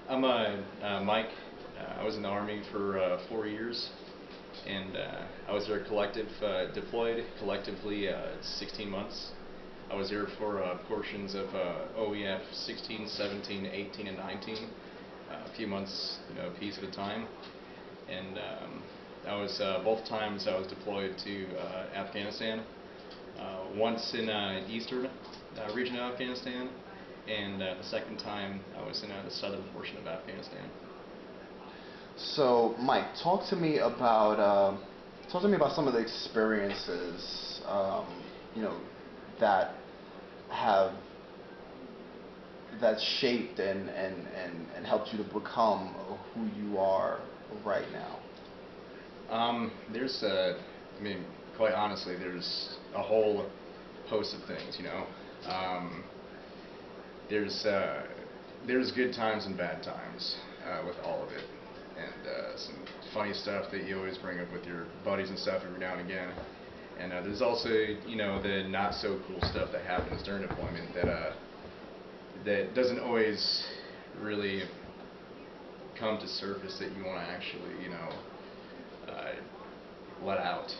I'm Mike. I was in the Army for 4 years, and I was there deployed collectively 16 months. I was there for portions of OEF 16, 17, 18, and 19, a few months, a piece at a time. And I was both times I was deployed to Afghanistan. Once in eastern region of Afghanistan, and the second time I was in the southern portion of Afghanistan. So, Mike, talk to me about some of the experiences, that have that shaped and helped you to become who you are right now. I mean, quite honestly, there's a whole host of things, There's there's good times and bad times with all of it, and some funny stuff that you always bring up with your buddies and stuff every now and again. And there's also, the not so cool stuff that happens during deployment that doesn't always really come to surface that you want to actually, let out.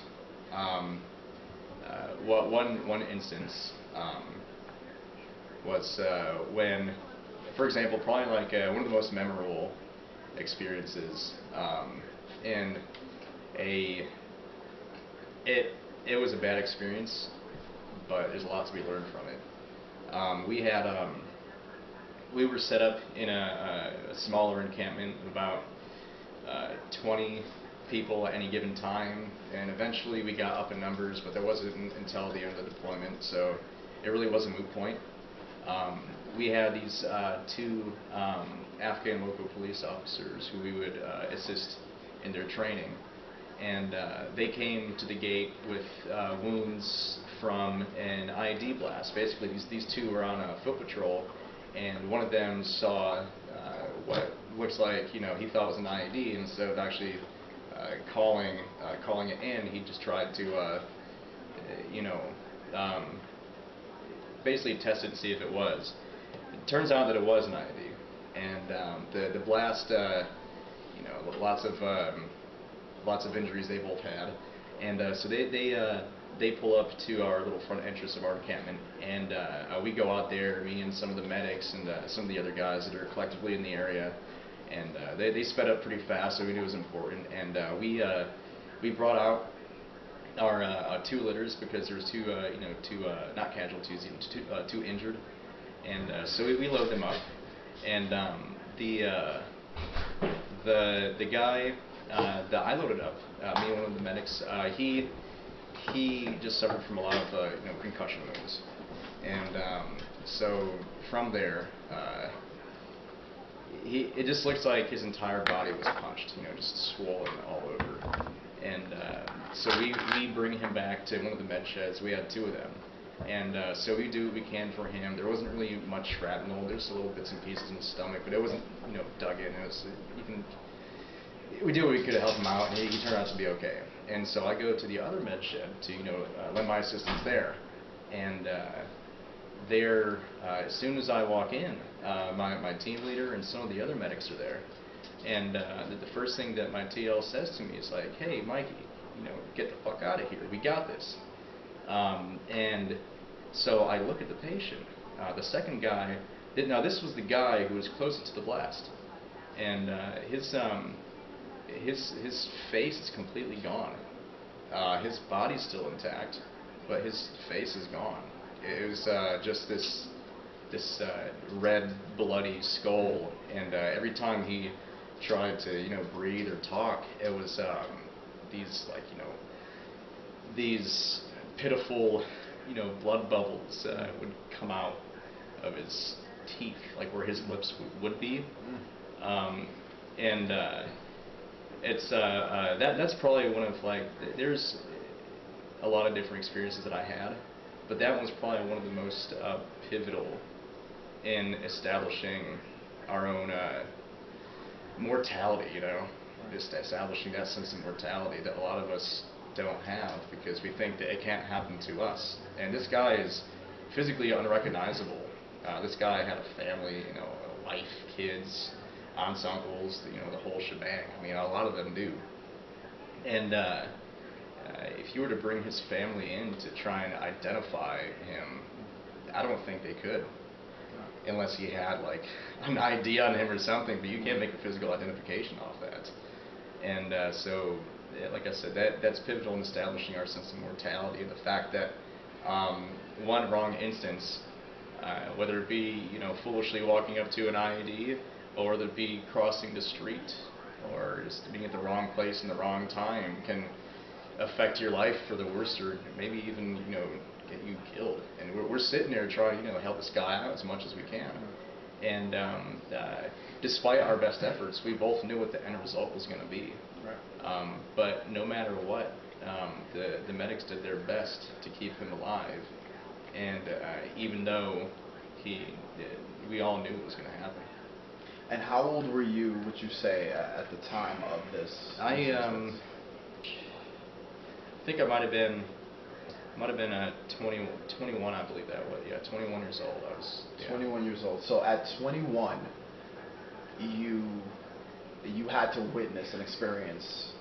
One instance was when, for example, probably like one of the most memorable experiences in it was a bad experience, but there's a lot to be learned from it. We were set up in a smaller encampment of about 20 people at any given time, and eventually we got up in numbers, but that wasn't until the end of the deployment, so it really was a moot point. We had these two Afghan local police officers who we would assist in their training, and they came to the gate with wounds from an IED blast. Basically, these two were on a foot patrol, and one of them saw what looks like, he thought was an IED, and instead of actually calling it in, he just tried to basically test it and see if it was. It turns out that it was an IED, and the blast, lots of injuries they both had, and so they pull up to our little front entrance of our encampment, and we go out there, me and some of the medics and some of the other guys that are collectively in the area, and they sped up pretty fast, so we knew it was important, and we brought out our two litters, because there was two not casualties, two injured, and so we load them up, and the guy that I loaded up, me and one of the medics, he just suffered from a lot of concussion wounds, and so from there, it just looks like his entire body was punched, just swollen all over. And so we bring him back to one of the med sheds. We had two of them, and so we do what we can for him. There wasn't really much shrapnel. There's little bits and pieces in the stomach, but it wasn't dug in. It was we did what we could to help him out, and he turned out to be okay. And so I go to the other med shed to lend my assistance there, and there, as soon as I walk in, my team leader and some of the other medics are there, and the first thing that my TL says to me is like, "Hey, Mikey, get the fuck out of here. We got this." And so I look at the patient. The second guy, now this was the guy who was closest to the blast, and his face is completely gone. His body's still intact, but his face is gone. It was just this red, bloody skull, and every time he tried to breathe or talk, it was these pitiful blood bubbles would come out of his teeth, like where his lips would be. And it's that's probably one of, there's a lot of different experiences that I had, but that one was probably one of the most pivotal in establishing our own mortality, just establishing that sense of mortality that a lot of us don't have, because we think that it can't happen to us. And this guy is physically unrecognizable. This guy had a family, a wife, kids, aunts, uncles, the whole shebang. I mean, a lot of them do. And if you were to bring his family in to try and identify him, I don't think they could, unless he had like an ID on him or something. But you can't make a physical identification off that. And so, like I said, that's pivotal in establishing our sense of mortality, and the fact that one wrong instance, whether it be foolishly walking up to an IED, or whether it be crossing the street, or just being at the wrong place in the wrong time, can affect your life for the worse, or maybe even get you killed. And we're sitting there trying to help this guy out as much as we can. And despite our best efforts, we both knew what the end result was going to be. Right. But no matter what, the medics did their best to keep him alive. And even though we all knew it was going to happen. And how old were you, would you say, at the time of this? I think I might have been 21, I believe that was. Yeah, 21 years old. I was. Yeah. 21 years old. So at 21, you had to witness and experience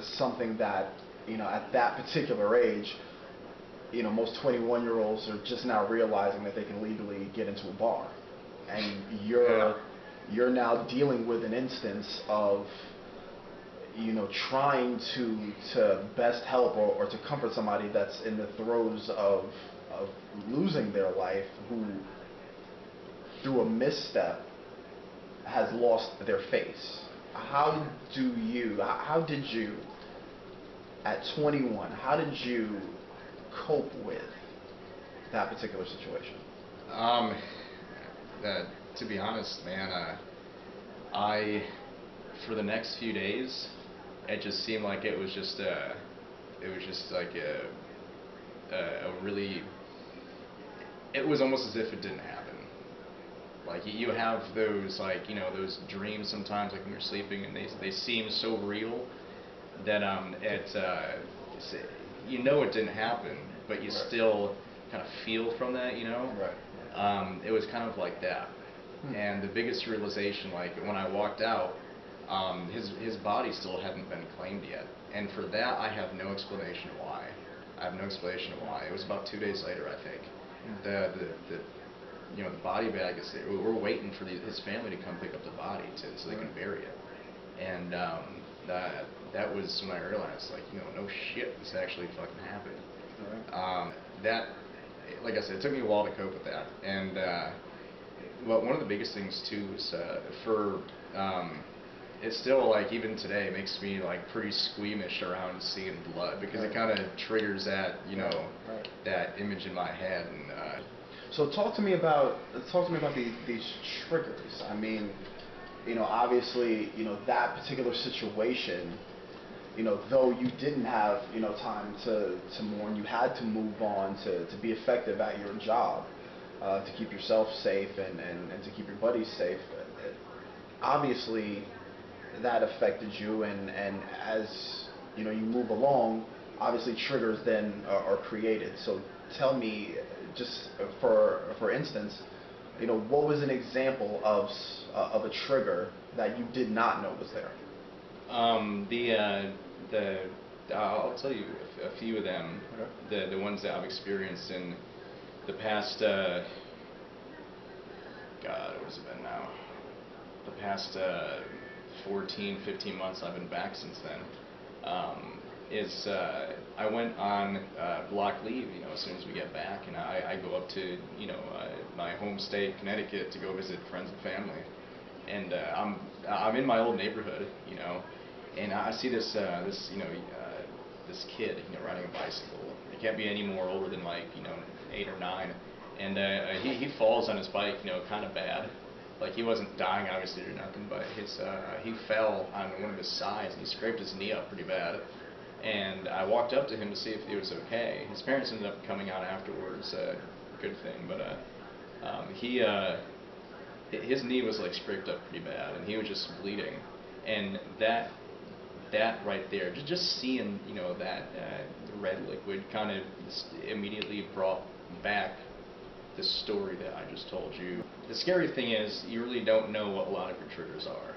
something that at that particular age, most 21-year-olds are just now realizing that they can legally get into a bar, and you're now dealing with an instance of trying to best help or to comfort somebody that's in the throes of losing their life, who through a misstep has lost their face. How did you at 21, how did you cope with that particular situation? To be honest, man, for the next few days, it just seemed like it was just like a really, it was almost as if it didn't happen. Like you have those those dreams sometimes, like when you're sleeping, and they seem so real that it didn't happen, but you Right. still kind of feel from that, Right. It was kind of like that. And the biggest realization, like when I walked out, his body still hadn't been claimed yet, and for that I have no explanation why. I have no explanation why. It was about 2 days later, I think. The body bag is there. We're waiting for his family to come pick up the body so they can bury it. And that was when I realized, like, no shit, this actually fucking happened. Right. That, like I said, it took me a while to cope with that. And well, one of the biggest things too is it's still, like, even today, it makes me like pretty squeamish around seeing blood, because it kind of triggers that that image in my head. And so talk to me about these triggers. I mean, obviously, that particular situation, though you didn't have time to mourn, you had to move on to be effective at your job, to keep yourself safe and to keep your buddies safe. Obviously, that affected you, and as you move along, obviously triggers then are created. So tell me, just for instance, what was an example of a trigger that you did not know was there? I'll tell you a few of them. Okay. The ones that I've experienced in the past. God, what has it been now? The past 14, 15 months I've been back since then. I went on block leave, as soon as we get back, and I go up to my home state, Connecticut, to go visit friends and family. And I'm in my old neighborhood, and I see this this kid, riding a bicycle. He can't be any more older than, like, 8 or 9, and he falls on his bike, kind of bad. Like, he wasn't dying, obviously, or nothing, but he fell on one of his sides, and he scraped his knee up pretty bad. And I walked up to him to see if he was okay. His parents ended up coming out afterwards, good thing, but his knee was, like, scraped up pretty bad, and he was just bleeding. And that right there, just seeing, that red liquid kind of immediately brought back this story that I just told you. The scary thing is you really don't know what a lot of your triggers are.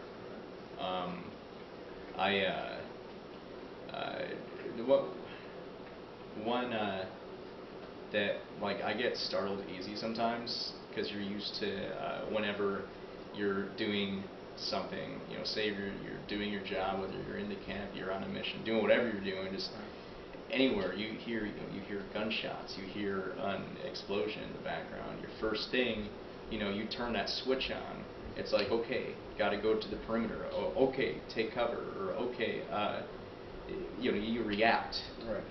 One that, like, I get startled easy sometimes because you're used to whenever you're doing something, you know, say you're doing your job, whether you're in the camp, you're on a mission, doing whatever you're doing, just anywhere you hear gunshots, you hear an explosion in the background. Your first thing, you know, you turn that switch on. It's like, okay, got to go to the perimeter. Oh, okay, take cover, or okay, you know, you react. Right.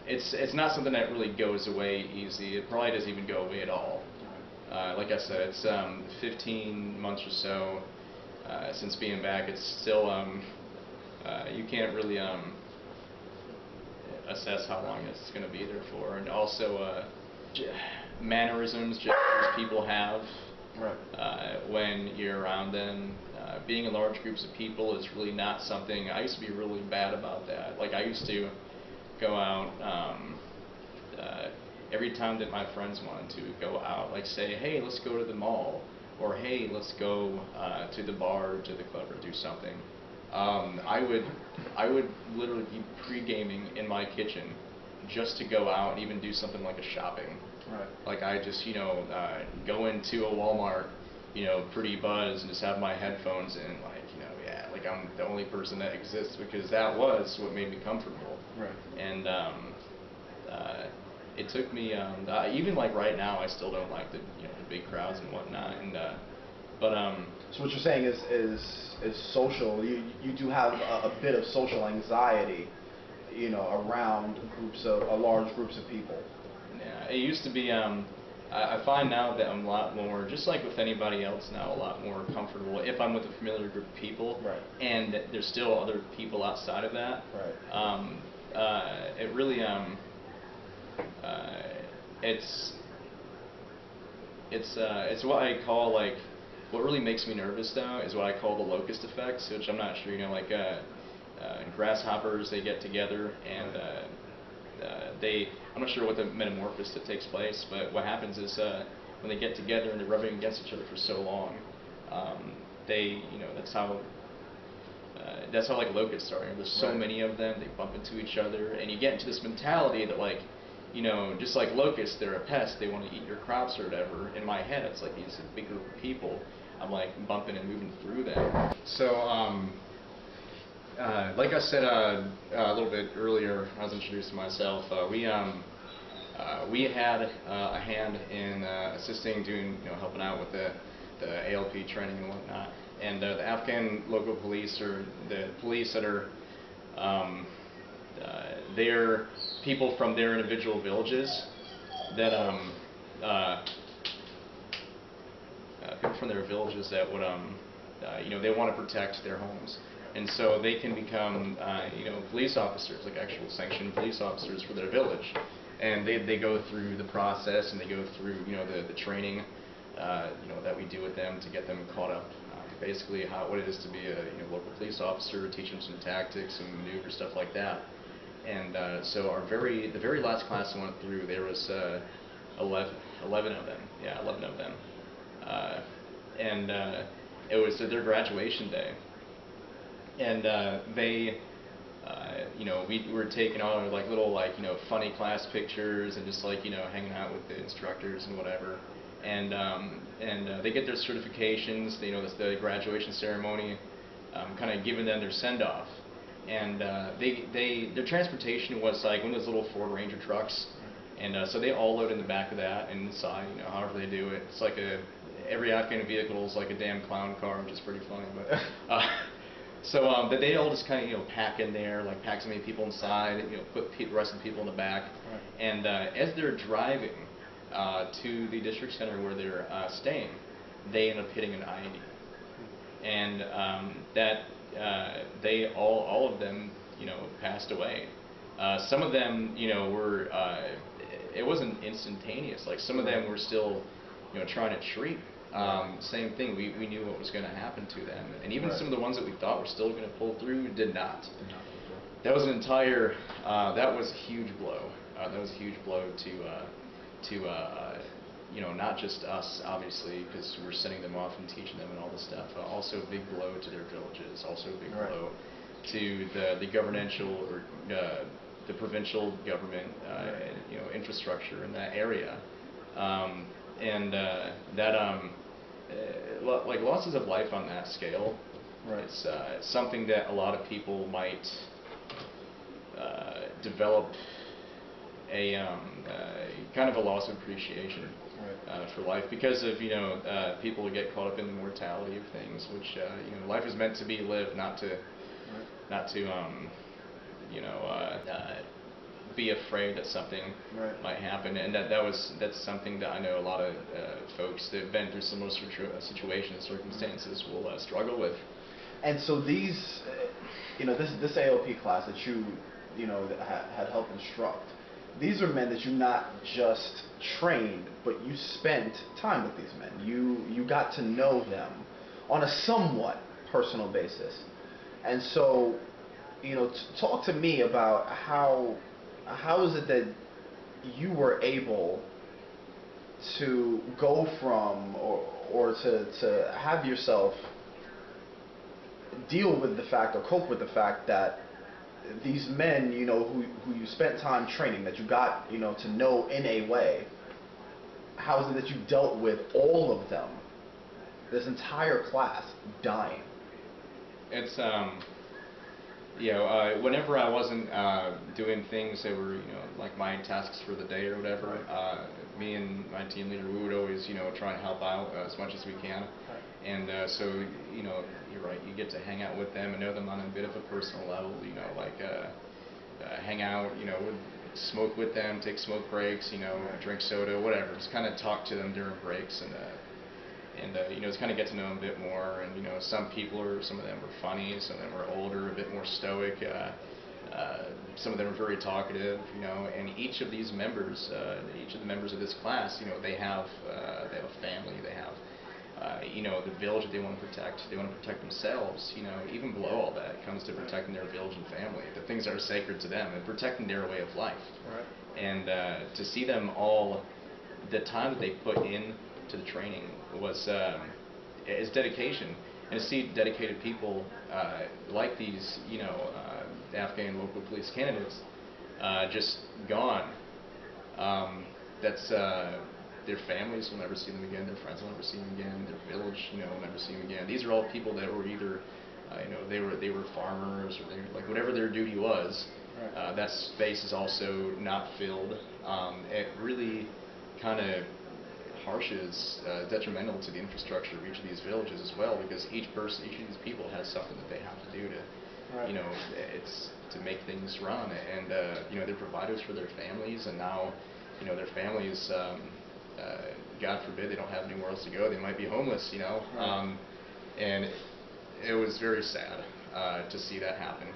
It's not something that really goes away easy. It probably doesn't even go away at all. Like I said, it's 15 months or so since being back. It's still you can't really assess how long it's going to be there for, and also mannerisms just people have when you're around them. Being in large groups of people is really not something. I used to be really bad about that. Like, I used to go out every time that my friends wanted to go out, like say, hey, let's go to the mall, or hey, let's go to the bar, or to the club, or do something. I would literally be pre-gaming in my kitchen just to go out and even do something like a shopping. Right. Like, I just, you know, go into a Walmart, you know, pretty buzzed, and just have my headphones in, like, you know, yeah, like I'm the only person that exists, because that was what made me comfortable. Right. And it took me, even like right now, I still don't like the, you know, the big crowds and whatnot. And so what you're saying is social. You do have a bit of social anxiety, you know, around large groups of people. Yeah, it used to be. I find now that I'm a lot more, just like with anybody else now, a lot more comfortable if I'm with a familiar group of people, right, and there's still other people outside of that. Right. It really it's what I call, like, what really makes me nervous though is what I call the locust effects, which I'm not sure you know, like grasshoppers, they get together and I'm not sure what the metamorphosis that takes place, but what happens is when they get together and they're rubbing against each other for so long, you know, that's how like locusts are. You know, there's so many of them, they bump into each other, and you get into this mentality that, like, you know, just like locusts, they're a pest, they want to eat your crops or whatever. In my head, it's like these big group of people, I'm like bumping and moving through them. So, like I said a little bit earlier, I was introducing myself. We had a hand in assisting, doing, you know, helping out with the ALP training and whatnot. And the Afghan local police, or the police that are they're people from their individual villages that people from their villages that would you know, they want to protect their homes, and so they can become you know, police officers, like actual sanctioned police officers for their village, and they go through the process, and they go through, you know, the training you know, that we do with them to get them caught up. Basically, what it is to be a, you know, local police officer, teach them some tactics and maneuver, stuff like that. And so the very last class I went through, there was 11 of them. Yeah, 11 of them. And it was their graduation day. And they, you know, we were taking all our, like, little, like, you know, funny class pictures and just, like, you know, hanging out with the instructors and whatever. And they get their certifications, you know, the graduation ceremony, kind of giving them their send-off. And their transportation was like one of those little Ford Ranger trucks, and so they all load in the back of that and inside, you know, however they do it. It's like every Afghan vehicle is like a damn clown car, which is pretty funny. But so that they all just kind of, you know, pack in there, like pack so many people inside, you know, put the rest of the people in the back. Right. And as they're driving to the district center where they're staying, they end up hitting an IED, and they all of them, you know, passed away. Some of them, you know, were it wasn't instantaneous. Like, some of them were still, you know, trying to treat. Same thing. We knew what was going to happen to them, and even some of the ones that we thought were still going to pull through did not. that was an entire, that was a huge blow. That was a huge blow to not just us, obviously, because we're sending them off and teaching them and all this stuff. Also a big blow to their villages. Also a big blow to the governmental or the provincial government, infrastructure in that area. Like losses of life on that scale, it's something that a lot of people might develop a kind of a loss of appreciation for life because of people who get caught up in the mortality of things, which life is meant to be lived, not to be afraid that something might happen. And that's something that I know a lot of folks that have been through similar situations, circumstances will struggle with. And so these, this AOP class that you had helped instruct, these are men that you not just trained, but you spent time with these men. You got to know them on a somewhat personal basis. And so, talk to me about how is it that you were able to go from or to have yourself deal with the fact or cope with the fact that these men, who you spent time training, that you got, to know in a way, how is it that you dealt with all of them, this entire class, dying? It's, whenever I wasn't doing things that were, like my tasks for the day or whatever, me and my team leader, we would always, try and help out as much as we can. And so, you're right, you get to hang out with them and know them on a bit of a personal level, hang out, smoke with them, take smoke breaks, drink soda, whatever. Just kind of talk to them during breaks and just kind of get to know them a bit more. And, some of them were funny, some of them were older, a bit more stoic. Some of them are very talkative, and each of these members, each of the members of this class, they have a family, they have, the village that they want to protect. They want to protect themselves, even below all that. It comes to protecting their village and family, the things that are sacred to them, and protecting their way of life. And to see them all, the time that they put in to the training was is dedication. And to see dedicated people like these, Afghan local police candidates just gone. That's their families will never see them again. Their friends will never see them again. Their village, will never see them again. These are all people that were either, they were farmers or they were, like, whatever their duty was. That space is also not filled. It really kind of harshes, detrimental to the infrastructure of each of these villages as well, because each of these people has something that they have to do to, it's to make things run, and they're providers for their families, and now, their families, God forbid, they don't have anywhere else to go. They might be homeless, and it was very sad to see that happen,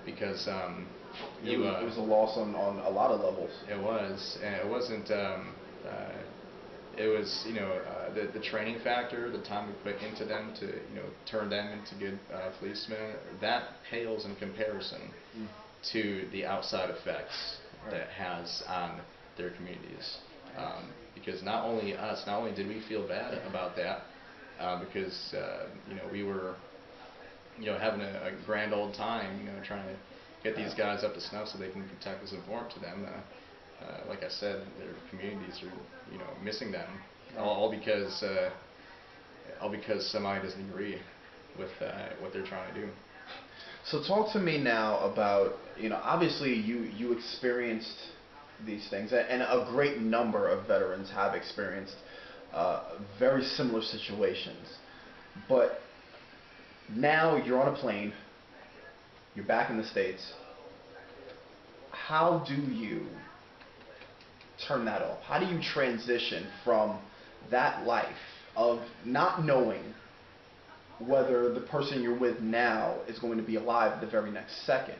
because it was a loss on a lot of levels. It was, and it wasn't. It was, the training factor, the time we put into them to, turn them into good policemen, that pales in comparison to the outside effects that it has on their communities. Because not only did we feel bad about that, because, we were, having a grand old time, trying to get these guys up to snuff so they can protect us and inform to them. Like I said, their communities are, missing them, all because somebody doesn't agree with what they're trying to do. So talk to me now about, obviously you experienced these things, and a great number of veterans have experienced very similar situations. But now you're on a plane, you're back in the States. How do you turn that off? How do you transition from that life of not knowing whether the person you're with now is going to be alive the very next second,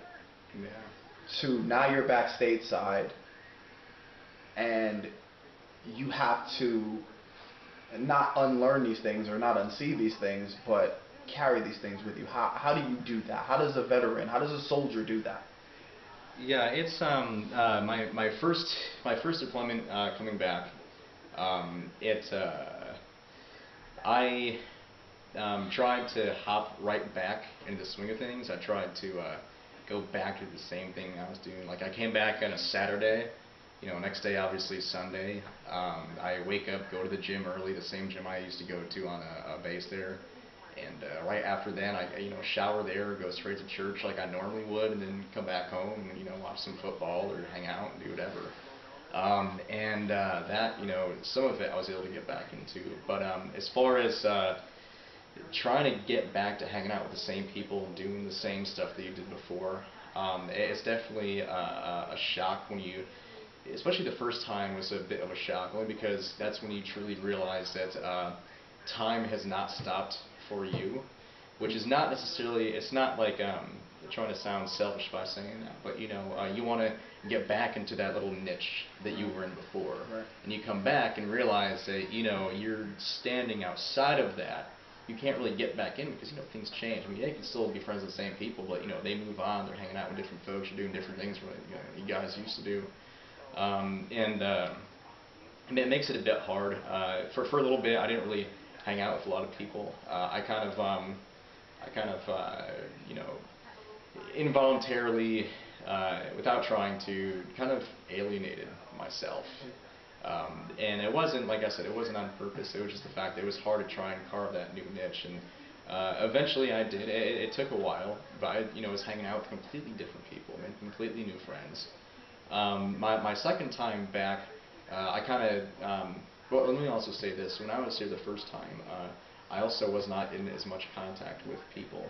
to now you're back stateside and you have to not unlearn these things or not unsee these things, but carry these things with you? How do you do that? How does a veteran, how does a soldier do that? Yeah, it's my first deployment coming back. It I tried to hop right back into the swing of things. I tried to go back to the same thing I was doing. Like I came back on a Saturday, next day obviously Sunday. I wake up, go to the gym early, the same gym I used to go to on a base there. And right after then, I shower there, go straight to church like I normally would, and then come back home and watch some football or hang out and do whatever. And that some of it I was able to get back into. But as far as trying to get back to hanging out with the same people and doing the same stuff that you did before, it's definitely a shock when you, especially the first time was a bit of a shock, only because that's when you truly realize that time has not stopped for you, which is not necessarily, it's not like trying to sound selfish by saying that, but you want to get back into that little niche that you were in before, Right. and you come back and realize that you're standing outside of that. You can't really get back in because things change. I mean, you can still be friends with the same people, but they move on. They're hanging out with different folks. You're doing different things from what you guys used to do, and I mean, it makes it a bit hard. For a little bit, I didn't really hang out with a lot of people. I kind of involuntarily, without trying to, kind of alienated myself. And it wasn't, like I said, it wasn't on purpose. It was just the fact that it was hard to try and carve that new niche. And eventually I did. It took a while, but I was hanging out with completely different people, made completely new friends. My second time back, I kind of, well, let me also say this. When I was here the first time, I also was not in as much contact with people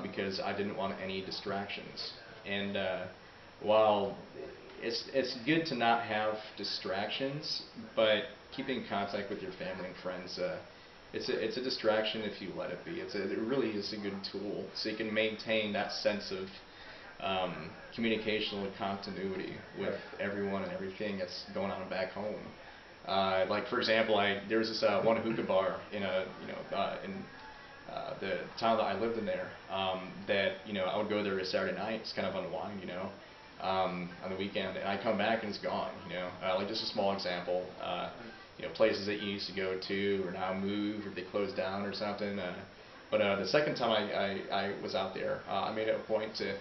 because I didn't want any distractions. And while it's good to not have distractions, but keeping contact with your family and friends, it's a distraction if you let it be. It really is a good tool, so you can maintain that sense of communicational continuity with everyone and everything that's going on back home. Like for example, there was this one hookah bar in the town that I lived in there. That I would go there every Saturday night, just kind of unwind, on the weekend, and I come back and it's gone. Like just a small example. Places that you used to go to are now moved or they closed down or something. But the second time I was out there, I made it a point to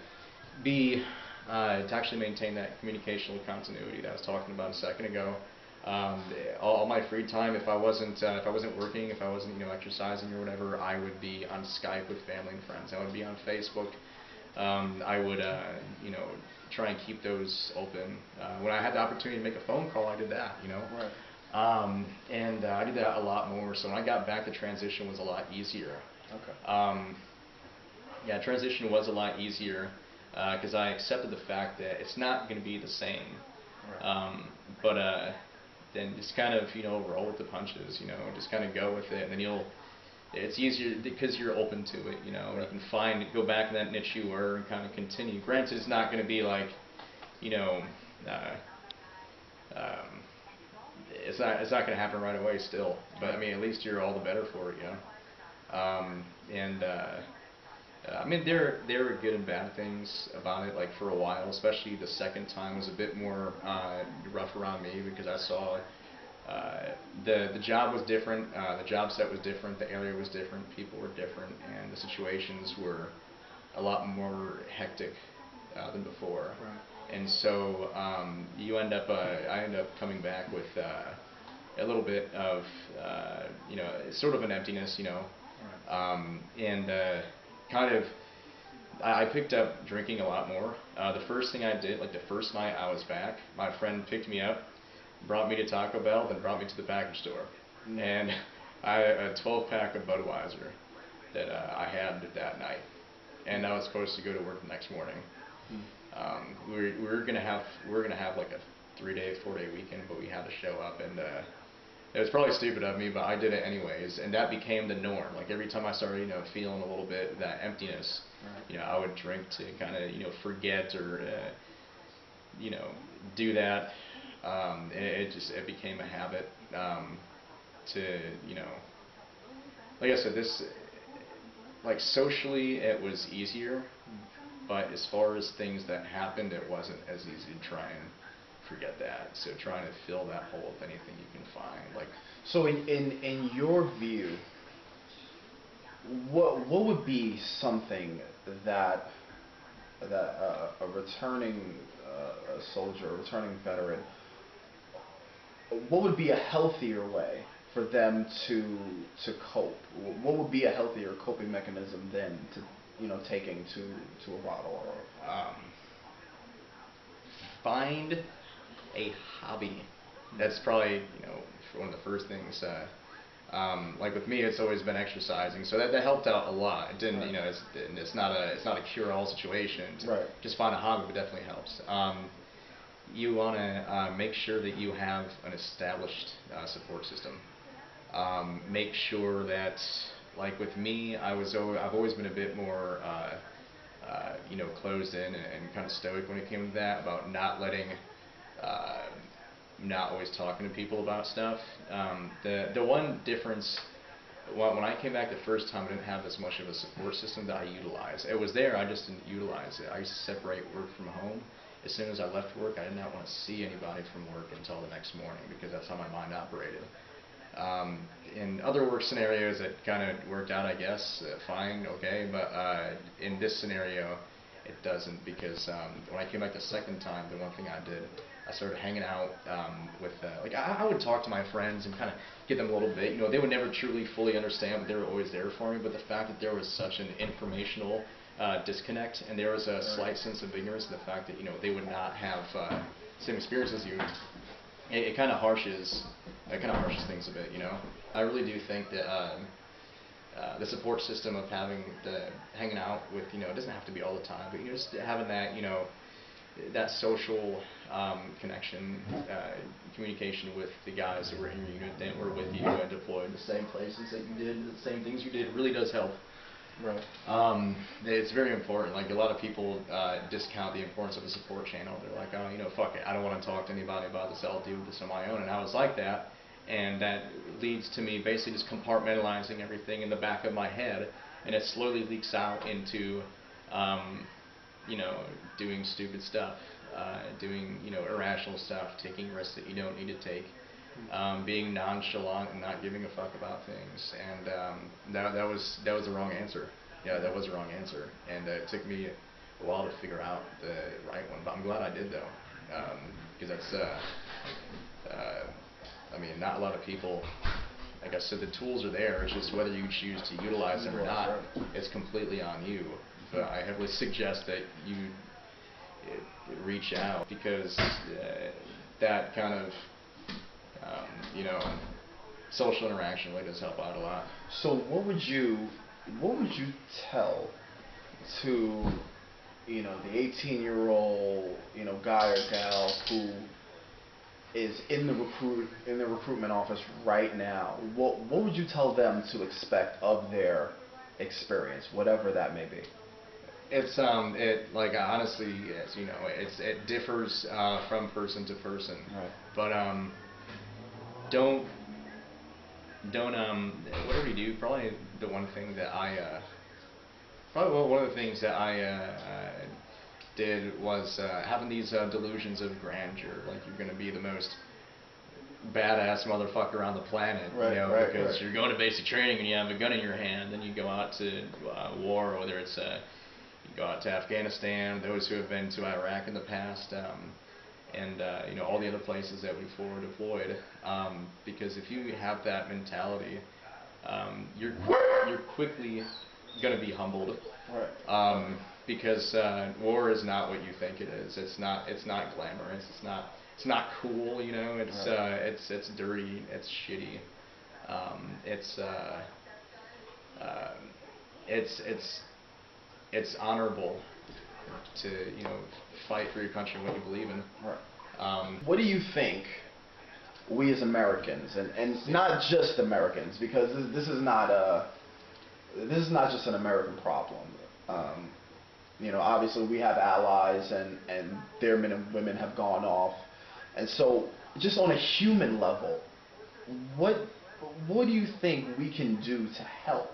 actually maintain that communicational continuity that I was talking about a second ago. All my free time, if I wasn't working, if I wasn't exercising or whatever, I would be on Skype with family and friends. I would be on Facebook. I would try and keep those open. When I had the opportunity to make a phone call, I did that. Right. And I did that a lot more. So when I got back, the transition was a lot easier. Okay. Yeah, transition was a lot easier because I accepted the fact that it's not going to be the same. Right. But then just kind of roll with the punches. Just kind of go with it, and then it's easier because you're open to it. You can go back in that niche you were and kind of continue. Granted, it's not going to be like um, it's not going to happen right away still. But I mean, at least you're all the better for it. And I mean, there were good and bad things about it. Like for a while, especially the second time was a bit more rough around me because I saw the job was different, the job set was different, the area was different, people were different, and the situations were a lot more hectic than before. Right. And so I end up coming back with a little bit of sort of an emptiness, Right. and kind of I picked up drinking a lot more. The first thing I did, like the first night I was back, my friend picked me up, brought me to Taco Bell, then brought me to the package store, and I had a 12-pack of Budweiser that I had that night, and I was supposed to go to work the next morning. We were gonna have like a 3-day, 4-day weekend, but we had to show up, and it was probably stupid of me, but I did it anyways, and that became the norm. Like every time I started, feeling a little bit that emptiness, Right. I would drink to kind of, forget or, do that. And it became a habit to, like I said, like socially it was easier, But as far as things that happened, it wasn't as easy to try and forget that. So trying to fill that hole with anything you can find. Like, so in your view, what would be something that a returning soldier, a returning veteran, what would be a healthier way for them to cope? What would be a healthier coping mechanism than to taking to a bottle or find a hobby. That's probably one of the first things. Like with me, it's always been exercising, so that helped out a lot. It didn't, it's not a cure-all situation. Right. Just find a hobby, but definitely helps. You want to make sure that you have an established support system. Make sure that, like with me, I've always been a bit more closed in and kind of stoic when it came to that, about not letting. Not always talking to people about stuff. The one difference, when I came back the first time, I didn't have as much of a support system that I utilized. It was there, I just didn't utilize it. I used to separate work from home. As soon as I left work, I did not want to see anybody from work until the next morning, because that's how my mind operated. In other work scenarios, it kind of worked out, I guess, fine, okay, but in this scenario, it doesn't, because when I came back the second time, the one thing I did, I started hanging out with, like, I would talk to my friends and kind of get them a little bit. They would never truly fully understand, but they were always there for me. But the fact that there was such an informational disconnect, and there was a slight sense of ignorance, and the fact that they would not have same experience as you, it kind of harshes things a bit. I really do think that the support system of hanging out with, it doesn't have to be all the time, but just having that, that social connection, communication with the guys that were in your unit, that were with you and deployed the same places that you did, the same things you did, really does help. Right. It's very important. Like, a lot of people discount the importance of a support channel. They're like, oh, fuck it, I don't want to talk to anybody about this, I'll deal with this on my own. And I was like that, and that leads to me basically just compartmentalizing everything in the back of my head, and it slowly leaks out into doing stupid stuff, doing, irrational stuff, taking risks that you don't need to take, being nonchalant and not giving a fuck about things, and that was the wrong answer. Yeah, that was the wrong answer, and it took me a while to figure out the right one, but I'm glad I did, though, because that's, I mean, not a lot of people. Like I said, the tools are there. It's just whether you choose to utilize them or not. It's completely on you. But I heavily suggest that you reach out, because that kind of social interaction really does help out a lot. So what would you tell to the 18-year-old guy or gal who is in the recruitment office right now? What would you tell them to expect of their experience, whatever that may be? It's like, honestly, as you know, it differs from person to person. Right. But don't whatever you do, probably the one thing that one of the things that I did was having these delusions of grandeur, like you're going to be the most badass motherfucker on the planet, because you're going to basic training and you have a gun in your hand, then you go out to war, whether it's you go out to Afghanistan, those who have been to Iraq in the past, and all the other places that we forward deployed, because if you have that mentality, you're quickly going to be humbled. Right. Because war is not what you think it is. It's not glamorous. It's not cool. It's dirty. It's shitty. It's honorable to fight for your country and what you believe in. Right. What do you think we as Americans, and not just Americans, because this is not just an American problem. Obviously we have allies, and their men and women have gone off, and so just on a human level, what do you think we can do to help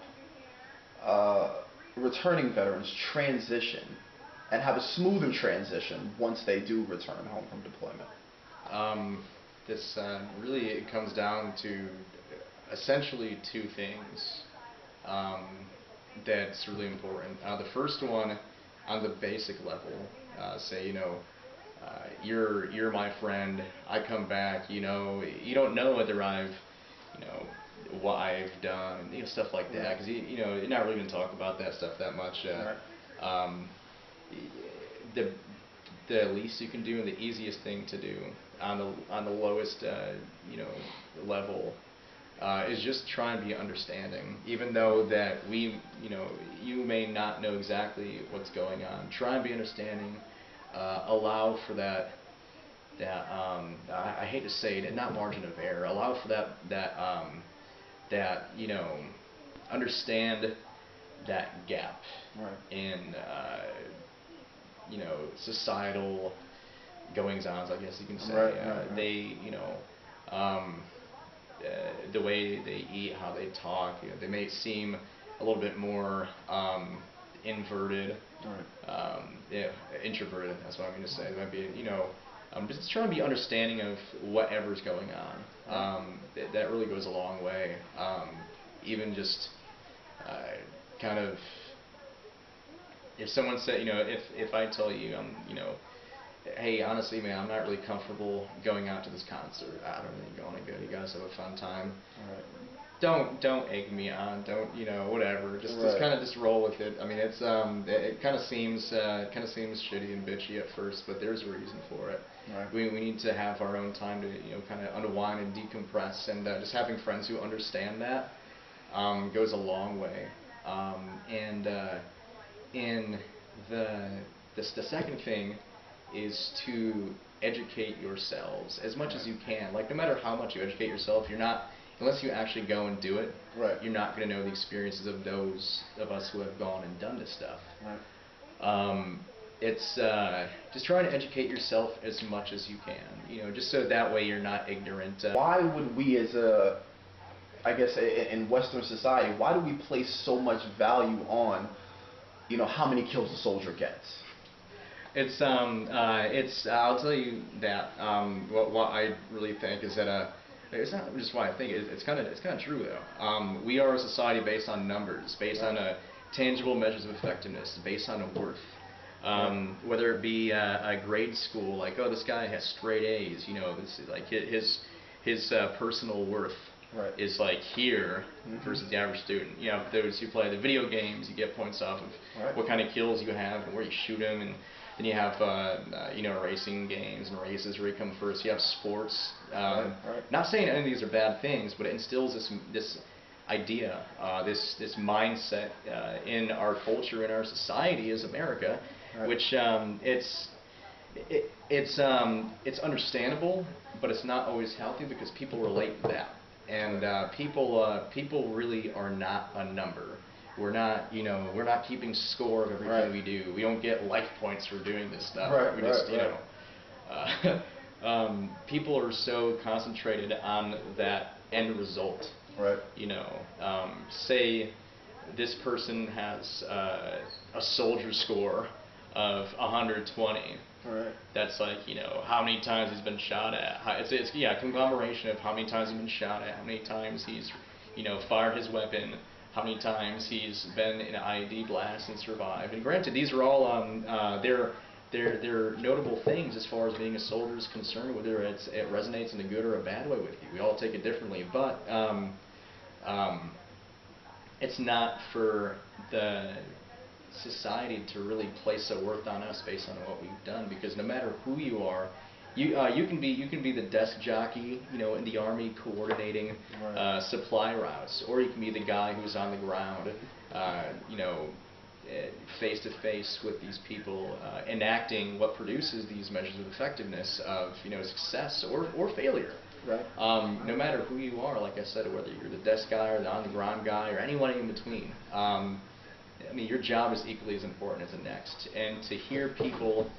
returning veterans transition and have a smoother transition once they do return home from deployment? This really it comes down to essentially two things that's really important. The first one, on the basic level, say you're my friend. I come back. You don't know whether I've what I've done, stuff like that, because you're not really going to talk about that stuff that much. The least you can do and the easiest thing to do on the lowest level is just try and be understanding, even though that you may not know exactly what's going on. Try and be understanding. Allow for that I hate to say it, not margin of error. Allow for that understand that gap in societal goings-ons, I guess you can say. They the way they eat, how they talk, they may seem a little bit more inverted, introverted. That's what I'm going to say. They might be, just trying to be understanding of whatever's going on. That really goes a long way. Even just kind of, if someone said, if I tell you, hey, honestly, man, I'm not really comfortable going out to this concert. I don't really want to go. You guys have a fun time. Don't egg me on. Don't whatever. Just kind of just roll with it. I mean, it's it kind of seems shitty and bitchy at first, but there's a reason for it. We need to have our own time to kind of unwind and decompress, and just having friends who understand that goes a long way. And the second thing is to educate yourselves as much as you can. Like, no matter how much you educate yourself, unless you actually go and do it, you're not going to know the experiences of those of us who have gone and done this stuff. It's just trying to educate yourself as much as you can, just so that way you're not ignorant. Why would we, I guess in Western society, why do we place so much value on, how many kills a soldier gets? I'll tell you that what I really think is that it's not just what I think. It's kind of true though. We are a society based on numbers, based on tangible measures of effectiveness, based on a worth. Whether it be a grade school, like, oh, this guy has straight A's, this is like his personal worth is like here versus the average student. Those who play the video games, you get points off of what kind of kills you have and where you shoot them, and then you have racing games and races where you come first. You have sports. Not saying any of these are bad things, but it instills this idea, this mindset in our culture, in our society as America, which it's understandable, but it's not always healthy because people relate to that, and people really are not a number. We're not keeping score of everything we do. We don't get life points for doing this stuff. We just people are so concentrated on that end result. Say this person has a soldier score of 120. That's like, how many times he's been shot at. It's a conglomeration of how many times he's been shot at, how many times he's, fired his weapon, how many times he's been in an IED blast and survived. And granted, these are all they're notable things as far as being a soldier is concerned, whether it resonates in a good or a bad way with you. We all take it differently, but it's not for the society to really place a worth on us based on what we've done, because no matter who you are, you can be the desk jockey, in the Army coordinating supply routes, or you can be the guy who's on the ground, face to face with these people, enacting what produces these measures of effectiveness of success or failure. No matter who you are, like I said, whether you're the desk guy or the on the ground guy or anyone in between. I mean, your job is equally as important as the next. And to hear people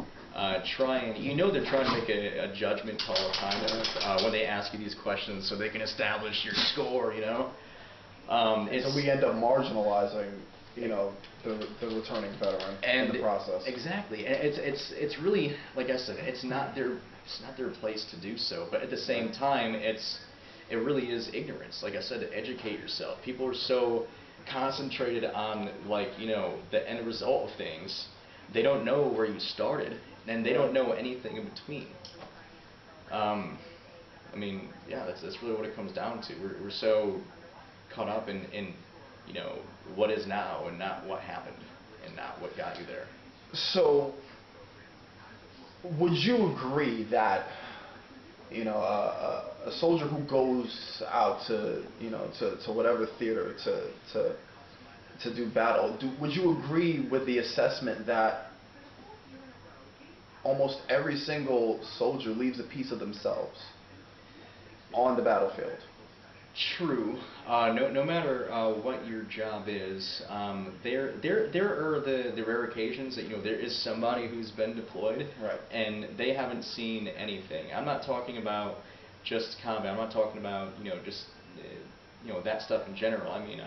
try and, they're trying to make a judgment call kind of when they ask you these questions so they can establish your score, so we end up marginalizing, the returning veteran and in the process. Exactly, and it's really, like I said, it's not their place to do so. But at the same time, it really is ignorance. Like I said, to educate yourself. People are so concentrated on, like, the end result of things. They don't know where you started, and they don't know anything in between. I mean, yeah, that's really what it comes down to. We're so caught up in what is now and not what happened and not what got you there. So, would you agree that a soldier who goes out to to whatever theater to do battle, would you agree with the assessment that almost every single soldier leaves a piece of themselves on the battlefield? True. No matter what your job is, there are the rare occasions that there is somebody who's been deployed, right, and they haven't seen anything. I'm not talking about just combat. I'm not talking about just that stuff in general. I mean,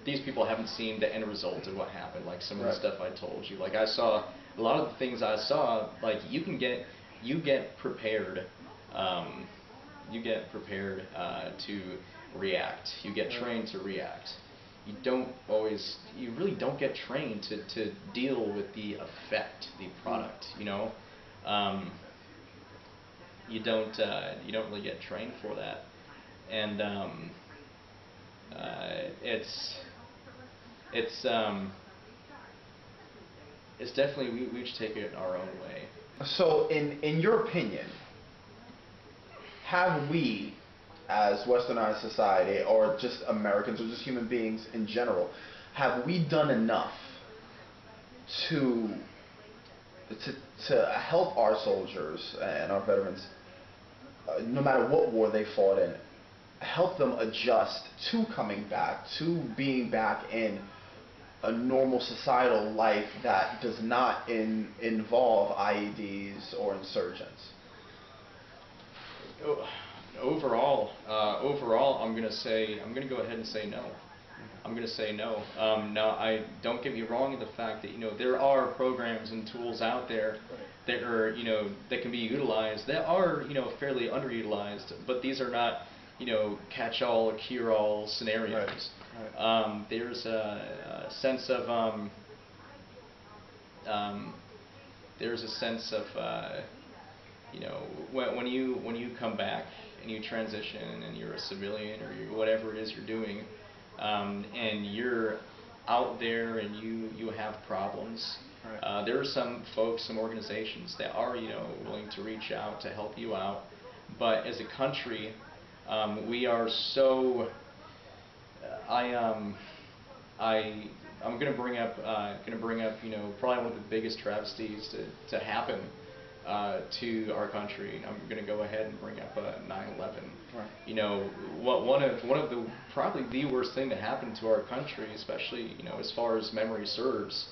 these people haven't seen the end result of what happened. Like some of the stuff I told you. Like I saw a lot of the things I saw. Like you get prepared. You get prepared to react. You get trained to react. You really don't get trained to deal with the effect, the product. You don't really get trained for that, and it's definitely we should take it our own way. So, in your opinion, have we, as westernized society, or just Americans, or just human beings in general, have we done enough to help our soldiers and our veterans, no matter what war they fought in, help them adjust to coming back, to being back in a normal societal life that does not involve IEDs or insurgents? Overall, I'm gonna go ahead and say no. I'm gonna say no. Now, don't get me wrong in the fact that there are programs and tools out there that are that can be utilized that are fairly underutilized, but these are not catch-all or cure-all scenarios. Right. There's a sense of when you come back and you transition and you're a civilian or whatever it is you're doing, and you're out there and you have problems. Right. There are some folks, some organizations that are willing to reach out to help you out, but as a country, we are so. I'm going to bring up probably one of the biggest travesties to happen to our country. I'm going to go ahead and bring up 9/11. Right. One of the probably the worst thing to happen to our country, especially as far as memory serves.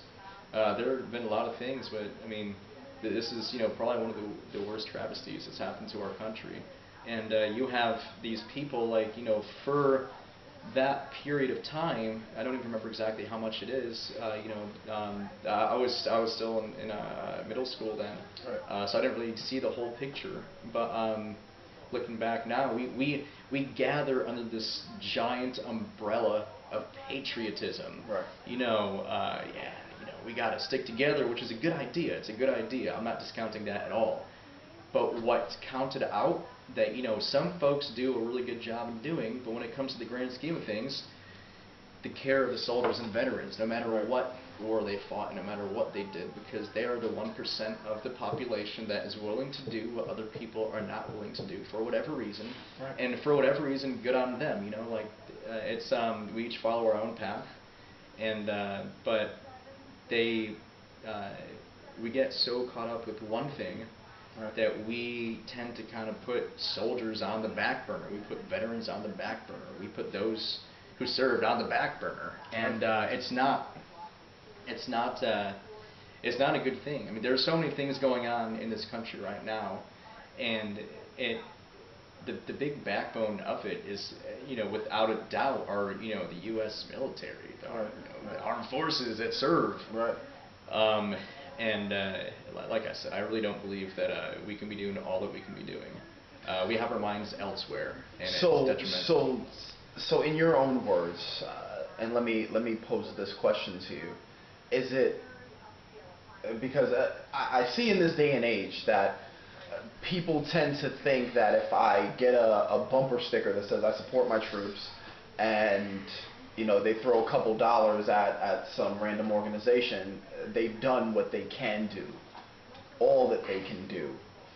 There have been a lot of things, but I mean, this is probably one of the worst travesties that's happened to our country. And you have these people for that period of time, I don't even remember exactly how much it is. I was still in middle school then, right. So I didn't really see the whole picture. But looking back now, we gather under this giant umbrella of patriotism. Right. We got to stick together, which is a good idea. It's a good idea. I'm not discounting that at all. But what's counted out that some folks do a really good job in doing, but when it comes to the grand scheme of things, the care of the soldiers and veterans, no matter what war they fought, and no matter what they did, because they are the 1% of the population that is willing to do what other people are not willing to do for whatever reason, right. And for whatever reason, good on them. It's we each follow our own path, and but we get so caught up with one thing. Right. That we tend to kind of put soldiers on the back burner. We put veterans on the back burner. We put those who served on the back burner, and it's not a good thing. I mean, there are so many things going on in this country right now, and the big backbone of it is, without a doubt, are the U.S. military, the armed forces that serve. Right. And like I said, I really don't believe that we can be doing all that we can be doing. We have our minds elsewhere, and it's detrimental. So in your own words, and let me pose this question to you: is it because I see in this day and age that people tend to think that if I get a bumper sticker that says I support my troops, and they throw a couple dollars at some random organization, they've done what they can do, all that they can do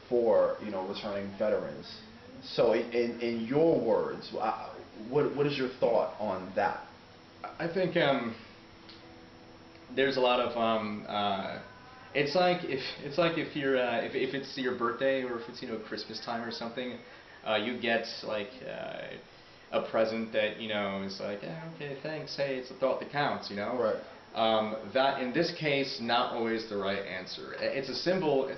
for returning veterans. So in your words, what is your thought on that? I think there's a lot of it's like if you're if it's your birthday, or if it's Christmas time or something, you get like a present that is like, okay, thanks, hey, it's a thought that counts, Right. That in this case, not always the right answer. It's a symbol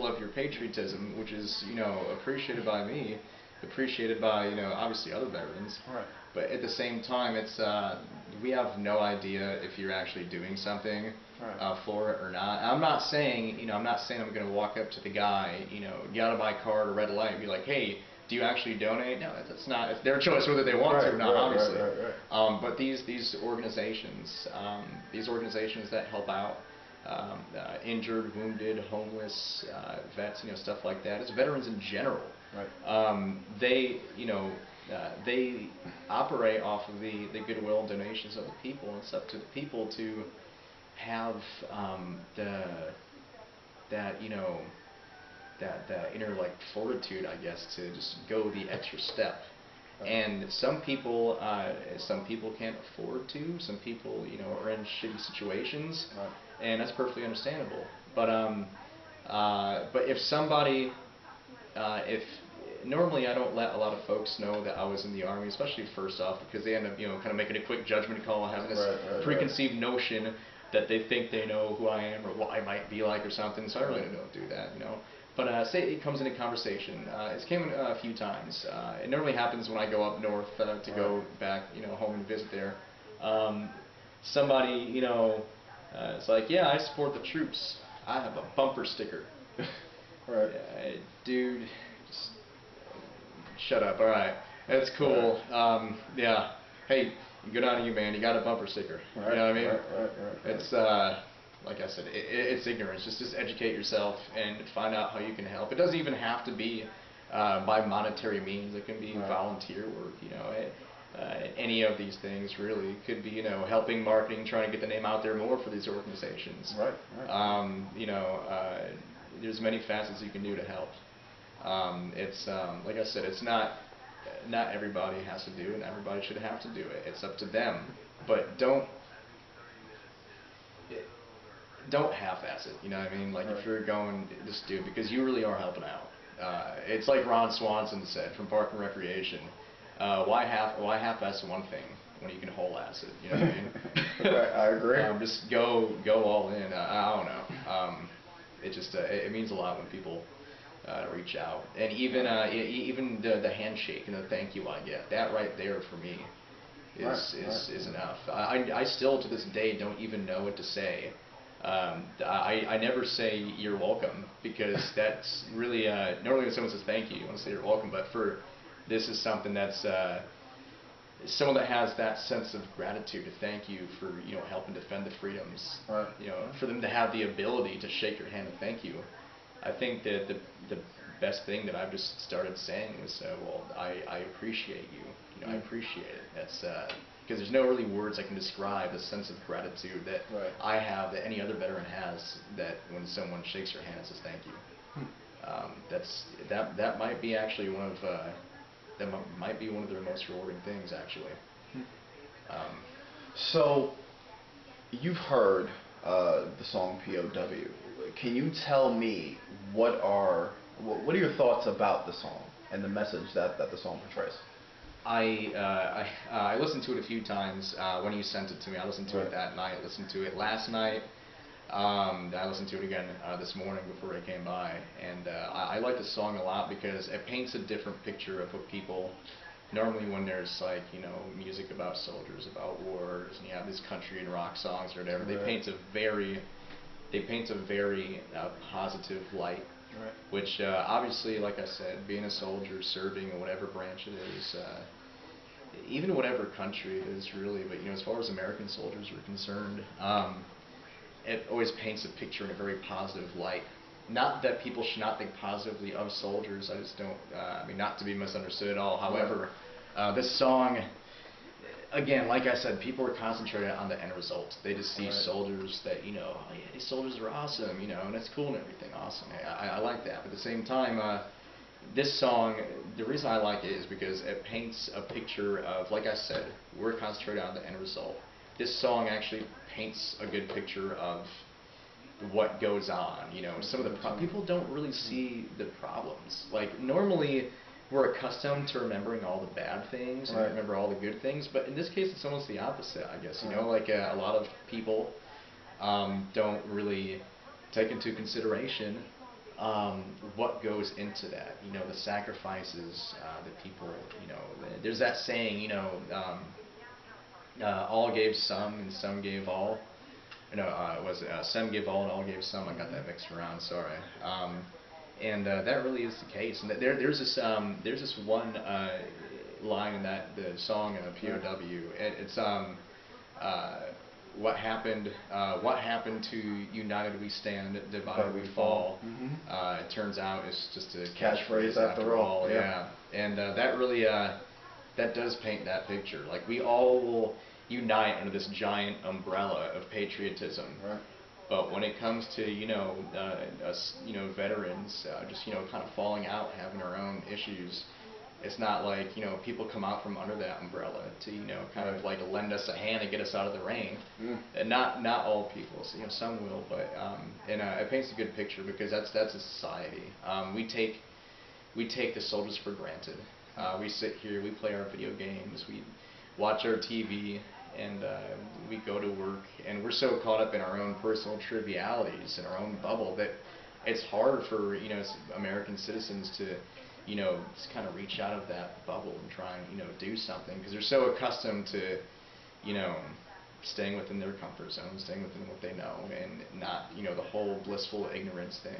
of your patriotism, which is appreciated by me, appreciated by obviously other veterans. Right. But at the same time, it's we have no idea if you're actually doing something for it or not. I'm not saying I'm going to walk up to the guy, get out of my car at a red light and be like, hey, do you actually donate? No, that's not. It's their choice whether they want to or not, obviously. But these organizations that help out injured, wounded, homeless, vets, stuff like that, as veterans in general, they they operate off of the goodwill and donations of the people, and it's up to the people to have that inner fortitude, I guess, to just go the extra step. And some people can't afford to. Some people are in shitty situations, and that's perfectly understandable. But if somebody if normally I don't let a lot of folks know that I was in the Army, especially first off, because they end up kind of making a quick judgment call, having this preconceived notion that they think they know who I am or what I might be like or something. So I really don't do that, But say it comes into conversation. It's came in a few times. It normally happens when I go up north to go back, home and visit there. Somebody, it's like, yeah, I support the troops. I have a bumper sticker. Dude, just shut up. All right, that's cool. Yeah. Hey, good on you, man. You got a bumper sticker. You know what I mean? It's like I said, it's ignorance. Just educate yourself and find out how you can help. It doesn't even have to be by monetary means. It can be volunteer work. Any of these things really. It could be helping marketing, trying to get the name out there more for these organizations. There's many facets you can do to help. It's like I said, it's not everybody has to do it, and everybody should have to do it. It's up to them, but don't half-ass it. You know what I mean? Like if you're going, just do it, because you really are helping out. It's like Ron Swanson said from Park and Recreation. Why half-ass one thing when you can whole-ass it? You know what I mean? I agree. Just go all in. I don't know. It just it means a lot when people reach out, and even the handshake and the thank you I get, that right there for me is enough. I still to this day don't even know what to say. I never say you're welcome, because that's really normally when someone says thank you, you want to say you're welcome, but this is something that's someone that has that sense of gratitude to thank you for helping defend the freedoms, for them to have the ability to shake your hand and thank you. I think that the best thing that I've just started saying was, well, I appreciate you. I appreciate it. That's because there's no really words I can describe the sense of gratitude that I have, that any other veteran has, that when someone shakes your hand and says thank you. That might be actually one of their most rewarding things, actually. So you've heard the song P.O.W. Can you tell me what are your thoughts about the song and the message that the song portrays? I listened to it a few times when you sent it to me. I listened to it that night. Listened to it last night. I listened to it again this morning before I came by, and I like the song a lot because it paints a different picture of what people normally, when there's like, you know, music about soldiers, about wars, and you have these country and rock songs or whatever, Right. they paint a very positive light. Right. Which obviously, like I said, being a soldier, serving in whatever branch it is, even whatever country it is, really. But you know, as far as American soldiers are concerned, it always paints a picture in a very positive light. Not that people should not think positively of soldiers. I just don't. I mean, not to be misunderstood at all. However, this song, again, like I said, people are concentrated on the end result. They just see soldiers that, you know, oh yeah, these soldiers are awesome, you know, and it's cool and everything, awesome. I like that. But at the same time, this song, the reason I like it is because it paints a picture of, like I said, we're concentrated on the end result. This song actually paints a good picture of what goes on. You know, some of the people don't really see the problems. Like normally, we're accustomed to remembering all the bad things and remember all the good things, but in this case, it's almost the opposite. I guess, you know, like a lot of people don't really take into consideration what goes into that. You know, the sacrifices that people. You know, there's that saying. You know. All gave some and some gave all. No, it was some gave all and all gave some. I got that mixed around. Sorry. And that really is the case. And there's this one line in that the song P.O.W. It's what happened to united we stand, divided we fall. It turns out it's just a catchphrase after all. Yeah. And that really that does paint that picture. Like we all will unite under this giant umbrella of patriotism. Right. But when it comes to, you know, us, you know, veterans, just, you know, kind of falling out, having our own issues, it's not like, you know, people come out from under that umbrella to, you know, kind of like lend us a hand and get us out of the rain. And not all people, so, you know, some will, but and it paints a good picture because that's a society. We take the soldiers for granted. We sit here, we play our video games, we watch our TV, and we go to work, and we're so caught up in our own personal trivialities and our own bubble that it's hard for, you know, American citizens to, you know, just kind of reach out of that bubble and try and, you know, do something because they're so accustomed to, you know, staying within their comfort zone, staying within what they know, and not, you know, the whole blissful ignorance thing.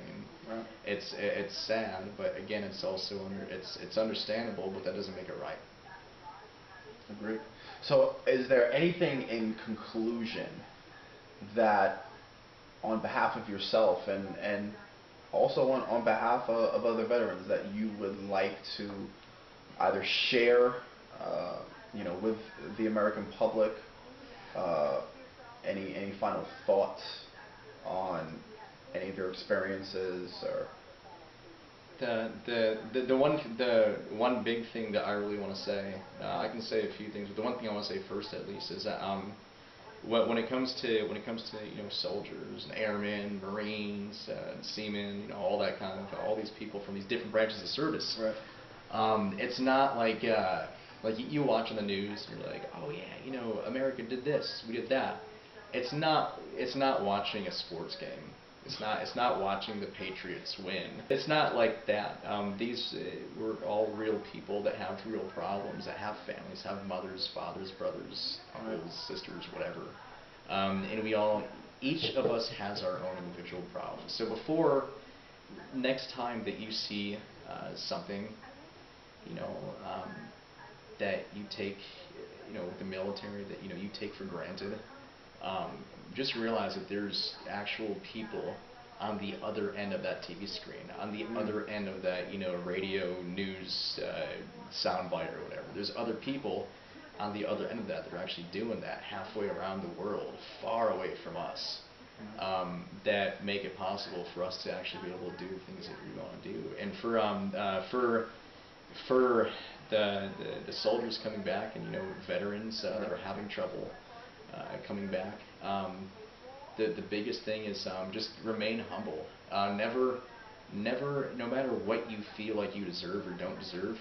And it's sad, but again, it's also it's understandable, but that doesn't make it right. Agreed. So, is there anything in conclusion that, on behalf of yourself and also on behalf of other veterans, that you would like to either share, you know, with the American public? Any final thoughts on any of your experiences or? The one big thing that I really want to say, I can say a few things, but the one thing I want to say first, at least, is that when it comes to you know, soldiers and airmen, Marines, seamen, you know, all that kind of all these people from these different branches of service. It's not like you watch on the news and you're like, oh yeah, you know, America did this, we did that. It's not watching a sports game. It's not watching the Patriots win. It's not like that. We're all real people that have real problems, that have families, have mothers, fathers, brothers, uncles, sisters, whatever. And each of us has our own individual problems. So before next time that you see something, you know, that you take, you know, with the military, that, you know, you take for granted, just realize that there's actual people on the other end of that TV screen, on the other end of that, you know, radio news soundbite or whatever. There's other people on the other end of that are actually doing that halfway around the world, far away from us, that make it possible for us to actually be able to do things that we want to do. And for the soldiers coming back, and, you know, veterans that are having trouble coming back, the biggest thing is just remain humble. Never, no matter what you feel like you deserve or don't deserve,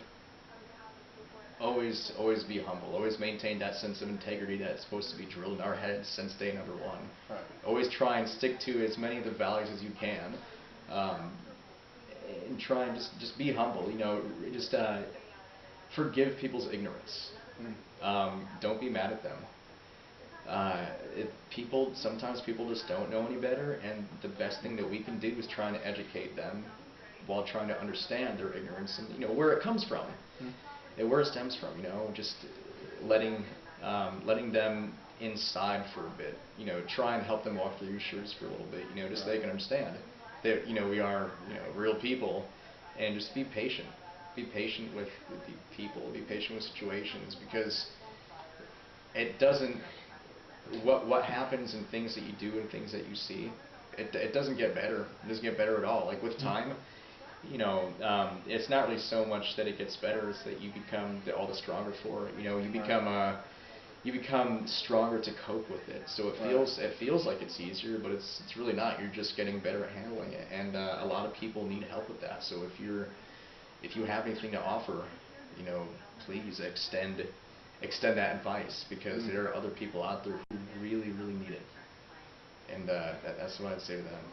always be humble. Always maintain that sense of integrity that's supposed to be drilled in our heads since day number one. Right. Always try and stick to as many of the values as you can, and try and just be humble. You know, just forgive people's ignorance. Don't be mad at them. Sometimes people just don't know any better, and the best thing that we can do is trying to educate them while trying to understand their ignorance and, you know, where it comes from and where it stems from. You know, just letting them inside for a bit. You know, try and help them walk through your shoes for a little bit. You know, just so they can understand that, you know, we are, you know, real people, and just be patient. Be patient with the people. Be patient with situations, because it doesn't. What happens in things that you do and things that you see, it doesn't get better. It doesn't get better at all. Like with time, you know, it's not really so much that it gets better; it's that you become all the stronger for it. You know, you become stronger to cope with it. So it feels like it's easier, but it's really not. You're just getting better at handling it, and a lot of people need help with that. So if you have anything to offer, you know, please extend that advice, because there are other people out there who really need it, and that's what I'd say to them.